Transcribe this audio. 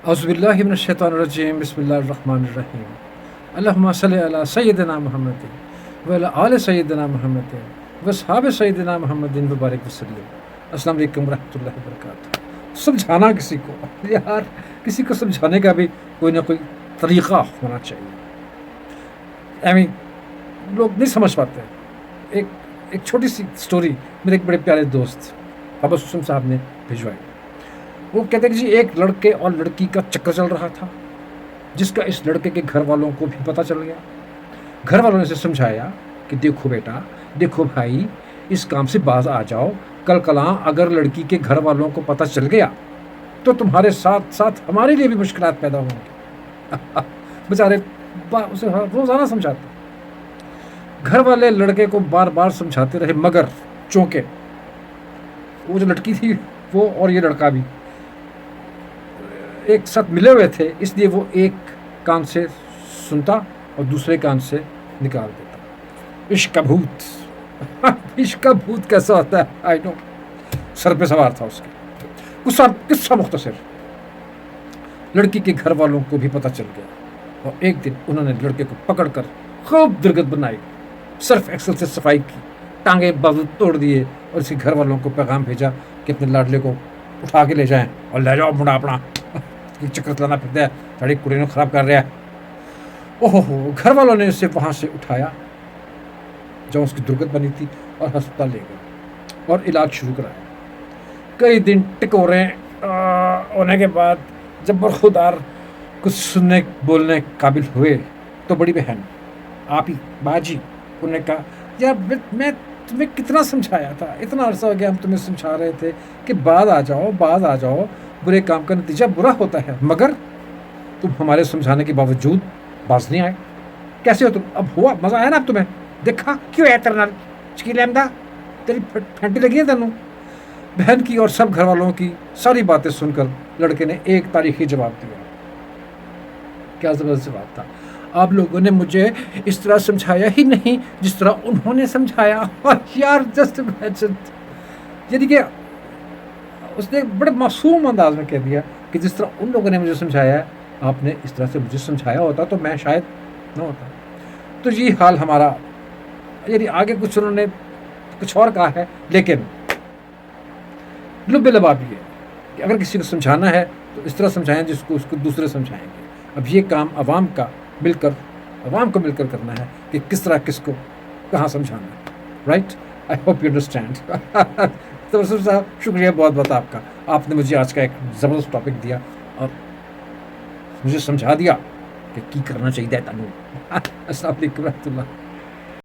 अऊज़ुबिल्लाहि मिनश्शैतानिर्रजीम बिस्मिल्लाहिर्रहमानिर्रहीम अल्लाहुम्मा सल्लि अला सय्यिदिना मुहम्मदिन व अला आलि सय्यिदिना मुहम्मदिन व अस्हाबि सय्यिदिना मुहम्मदिन व बारिक वसल्लम। अस्सलाम वालेकुम रहमतुल्लाहि व बरकातुहू। समझाना किसी को, यार किसी को समझाने का भी कोई ना कोई तरीक़ा होना चाहिए। लोग नहीं समझ पाते। एक छोटी सी स्टोरी मेरे एक बड़े प्यारे दोस्त बाबा सुसम साहब ने भिजवाई। वो कहते हैं कि जी एक लड़के और लड़की का चक्कर चल रहा था, जिसका इस लड़के के घर वालों को भी पता चल गया। घर वालों ने इसे समझाया कि देखो बेटा, देखो भाई, इस काम से बाज आ जाओ, कल कलां अगर लड़की के घर वालों को पता चल गया तो तुम्हारे साथ साथ हमारे लिए भी मुश्किलात पैदा होंगी। बेचारे उसे रोजाना समझाते। घर वाले लड़के को बार बार समझाते रहे, मगर चौंके। वो जो लड़की थी वो और ये लड़का भी एक साथ मिले हुए थे, इसलिए वो एक कान से सुनता और दूसरे कान से निकाल देता। इश्क का भूत इश्क का भूत कैसा होता है, आई नो। सर पे सवार था उसके। किस्सा मुख्तसर, लड़की के घर वालों को भी पता चल गया और एक दिन उन्होंने लड़के को पकड़कर खूब दुर्गत बनाई, सर्फ एक्सल से सफाई की, टांगे बाजू तोड़ दिए और इसके घर वालों को पैगाम भेजा कि अपने लाडले को उठा के ले जाएं और ले जाओ मुंडा अपना, चक्कर चलाना फिरता है, साड़ी कुड़ी ने खराब कर रहा है। ओहो, घर वालों ने उसे वहाँ से उठाया जहाँ उसकी दुर्गत बनी थी और अस्पताल ले गए और इलाज शुरू कराया। कई दिन टिकोरे होने के बाद जब बरखुदार कुछ सुनने बोलने काबिल हुए तो बड़ी बहन आप ही बाजी उन्होंने कहा, यार मैं तुम्हें कितना समझाया था, इतना अरसा हो गया हम तुम्हें समझा रहे थे कि बाज आ जाओ, बुरे काम का नतीजा बुरा होता है, मगर तुम हमारे समझाने के बावजूद बाज नहीं आए। कैसे हो तुम? अब हुआ मज़ा आया ना अब तुम्हें? देखा क्यों है तेरे नाल शकील अहमदा, तेरी फैंटी लगी है तेनू। बहन की और सब घर वालों की सारी बातें सुनकर लड़के ने एक तारीखी जवाब दिया। क्या ज़बरदस्त जवाब था। आप लोगों ने मुझे इस तरह समझाया ही नहीं जिस तरह उन्होंने समझाया। और यार जस्ट इमेजिन, यानी कि उसने बड़े मासूम अंदाज में कह दिया कि जिस तरह उन लोगों ने मुझे समझाया है, आपने इस तरह से मुझे समझाया होता तो मैं शायद न होता। तो ये हाल हमारा, यानी आगे कुछ उन्होंने कुछ और कहा है, लेकिन लुब्बे लबाब ये है कि अगर किसी को समझाना है तो इस तरह समझाएं जिसको उसको दूसरे समझाएंगे। अब ये काम आवाम को मिलकर करना है कि किस तरह किसको कहाँ समझाना है। Right, I hope you understand. तो साहब शुक्रिया बहुत बहुत आपका, आपने मुझे आज का एक ज़बरदस्त टॉपिक दिया और मुझे समझा दिया कि करना चाहिए। अस्सलाम वालेकुम रहमतुल्लाह।